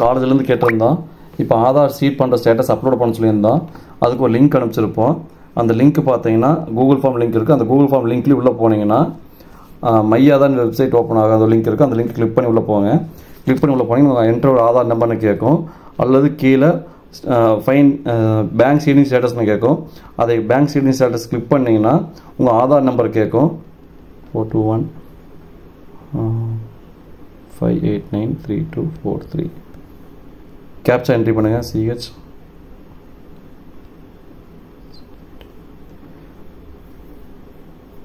காலேஜ்லேருந்து கேட்டிருந்தோம். இப்போ ஆதார் சீட் பண்ணுற ஸ்டேட்டஸ் அப்லோட் பண்ண சொல்லியிருந்தோம். அதுக்கு ஒரு லிங்க் அனுப்பிச்சிருப்போம். அந்த லிங்க் பார்த்தீங்கன்னா கூகுள் ஃபார்ம் லிங்க் இருக்குது. அந்த கூகுள் ஃபார்ம் லிங்க்லேயும் உள்ளே போனீங்கன்னா மையாதான் வெப்சைட் ஓப்பன் ஆகும். அந்த லிங்க் இருக்குது. அந்த லிங்க் கிளிக் பண்ணி உள்ளே போங்க. கிளிக் பண்ணி உள்ளே போனீங்கன்னா என்ட்ரோட ஆதார் நம்பர்னு கேட்கும். அல்லது கீழே பேங்க் சீடிங் ஸ்டேட்டஸ்னு கேட்கும். அதை பேங்க் சீடிங் ஸ்டேட்டஸ் கிளிக் பண்ணிங்கன்னா உங்கள் ஆதார் நம்பர் கேட்கும். 421-589-3243. கேப்சா என்ட்ரி பண்ணுங்கள். CH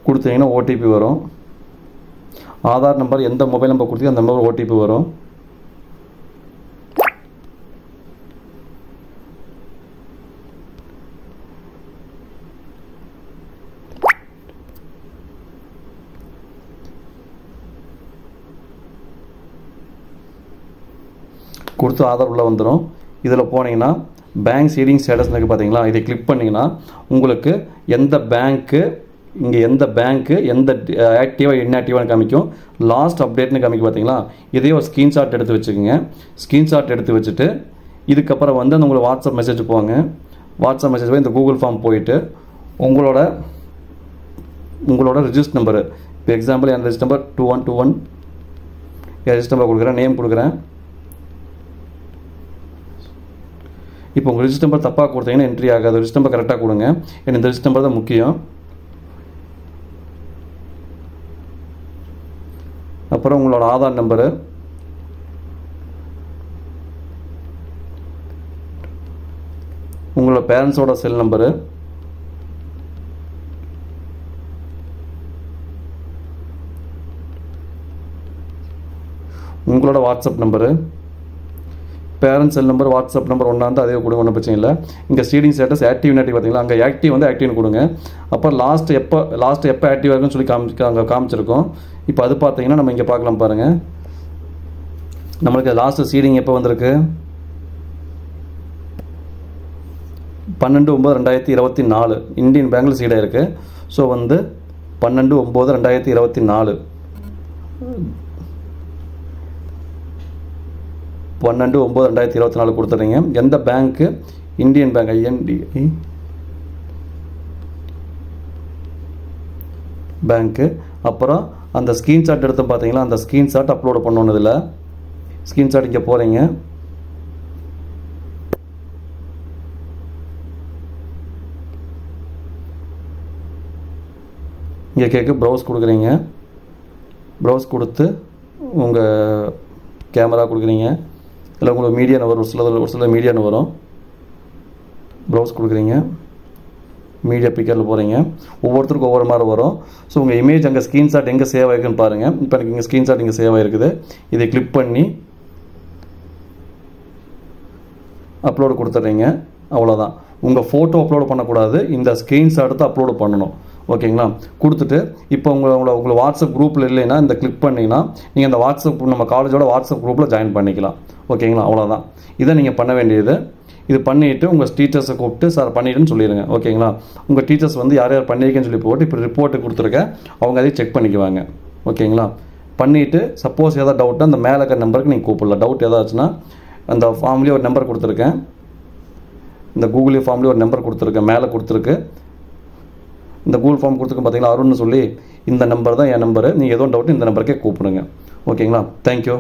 கொடுத்தீங்கன்னா OTP வரும். ஆதார் நம்பர் எந்த மொபைல் நம்பர் கொடுத்தீங்க அந்த நம்பர் OTP வரும். கொடுத்து ஆதார் உள்ளே வந்துடும். இதில் போனீங்கன்னா பேங்க் சீடிங் ஸ்டேட்டஸ்னு பார்த்தீங்களா, இதை கிளிக் பண்ணிங்கன்னா உங்களுக்கு எந்த பேங்க்கு இங்கே எந்த பேங்க்கு எந்த ஆக்டிவாக இன்ஆக்டிவானு காமிக்கும். லாஸ்ட் அப்டேட்னு காமிக்கும் பார்த்தீங்களா. இதே ஒரு ஸ்க்ரீன்ஷாட் எடுத்து வச்சுக்கோங்க. ஸ்க்ரீன்ஷாட் எடுத்து வச்சுட்டு இதுக்கப்புறம் வந்து அந்த உங்களுக்கு வாட்ஸ்அப் மெசேஜ் போங்க. வாட்ஸ்அப் மெசேஜ் போய் இந்த கூகுள் ஃபார்ம் போயிட்டு உங்களோட ரிஜிஸ்டர் நம்பரு, இப்போ எக்ஸாம்பிள் என் ரிஜிஸ்டர் நம்பர் 2121 என் ரிஜிஸ்டர் நம்பர் கொடுக்குறேன், நேம் கொடுக்குறேன். இப்போ உங்கள் ரிஜிஸ்டர் நம்பர் தப்பாக கொடுத்தீங்கன்னா என்ட்ரி ஆகாது. ரிஜிஸ்டர் நம்பர் கரெக்டாக கொடுங்க. ஏன்னா இந்த ரிஜிஸ்டர் நம்பர் தான் முக்கியம். அப்புறம் உங்களோட ஆதார் நம்பரு, உங்களோட பேரண்ட்ஸோட செல் நம்பரு, உங்களோட WhatsApp number, parents cell number WhatsApp number ஒன்றா வந்து அதே கொடுங்க, ஒன்றும் பிரச்சனை இல்லை. இங்கே சீடிங் ஸ்டேட்டஸ் ஆக்டிவ் இன்ஆக்டிவ் பார்த்தீங்களா, அங்கே ஆக்டிவ் வந்து ஆக்டிவ்னு கொடுங்க. அப்புறம் லாஸ்ட் எப்போ ஆக்டிவ் இருக்குன்னு சொல்லி அங்கே காமிச்சிருக்கோம். இப்போ அது பார்த்தீங்கன்னா நம்ம இங்கே பார்க்கலாம் பாருங்கள். நம்மளுக்கு லாஸ்ட்டு சீடிங் எப்போ வந்திருக்கு, 12/9/2024 இந்தியன் பேங்கில் சீடாக இருக்குது. ஸோ வந்து 12/9/2024 12/9/2024 கொடுத்துறீங்க. எந்த பேங்க்கு, இந்தியன் பேங்க், IND பேங்க்கு. அப்புறம் அந்த ஸ்க்ரீன்ஷாட் எடுத்து பார்த்தீங்களா, அந்த ஸ்க்ரீன்ஷாட் அப்லோடு பண்ணணும். இதில் ஸ்க்ரீன்ஷாட் இங்கே போகிறீங்க. இங்கே கேட்க ப்ரௌஸ் கொடுக்குறீங்க. ப்ரௌஸ் கொடுத்து உங்கள் கேமரா கொடுக்குறீங்க. இல்லை உங்களுக்கு மீடியான்னு வரும், ஒரு சில மீடியான்னு வரும். ப்ரௌஸ் கொடுக்குறீங்க. மீடியா பிக்கரில் போகிறீங்க. ஒவ்வொருத்தருக்கும் ஒவ்வொரு மாதிரி வரும். ஸோ உங்கள் இமேஜ் அங்கே ஸ்க்ரீன்ஷாட் எங்கே சேவ் ஆகிருக்குன்னு பாருங்கள். இப்போ எனக்கு இங்கே ஸ்க்ரீன்ஷாட் இங்கே சேவ் ஆகிருக்குது. இதை கிளிக் பண்ணி அப்லோடு கொடுத்துட்றீங்க. அவ்வளோதான். உங்கள் ஃபோட்டோ அப்லோடு பண்ணக்கூடாது, இந்த ஸ்க்ரீன்ஷாட் தான் அப்லோடு பண்ணணும். ஓகேங்களா. கொடுத்துட்டு இப்போ உங்களை வாட்ஸ்அப் குரூப்பில் இல்லைன்னா இந்த கிளிக் பண்ணிங்கன்னா நீங்கள் அந்த வாட்ஸ்அப் நம்ம காலேஜோட வாட்ஸ்அப் குரூப்பில் ஜாயின் பண்ணிக்கலாம். ஓகேங்களா. அவ்வளோதான். இதை நீங்கள் பண்ண வேண்டியது. இது பண்ணிவிட்டு உங்கள் டீச்சர்ஸை கூப்பிட்டு சார் பண்ணிவிட்டுன்னு சொல்லிடுங்க. ஓகேங்களா. உங்கள் டீச்சர்ஸ் வந்து யார் யார் பண்ணியிருக்கேன்னு சொல்லி போட்டு இப்போ ரிப்போர்ட்டு கொடுத்துருக்கேன், அவங்க அதையும் செக் பண்ணிக்குவாங்க. ஓகேங்களா. பண்ணிவிட்டு சப்போஸ் ஏதாவது டவுட்னா அந்த மேலே இருக்கிற நம்பருக்கு நீங்கள் கூப்பிடலாம். டவுட் ஏதாச்சுன்னா அந்த ஃபார்ம்லேயே ஒரு நம்பர் கொடுத்துருக்கேன், இந்த கூகுள் ஃபார்ம்லேயே ஒரு நம்பர் கொடுத்துருக்கேன், மேலே கொடுத்துருக்கு. இந்த கூகுள் ஃபார்ம் கொடுத்துருக்கேன் பார்த்தீங்களா, அருண்னு சொல்லி, இந்த நம்பர் தான் என் நம்பரு. நீங்கள் எதுவும் டவுட் இந்த நம்பருக்கே கூப்பிடுங்க. ஓகேங்களா. தேங்க்யூ.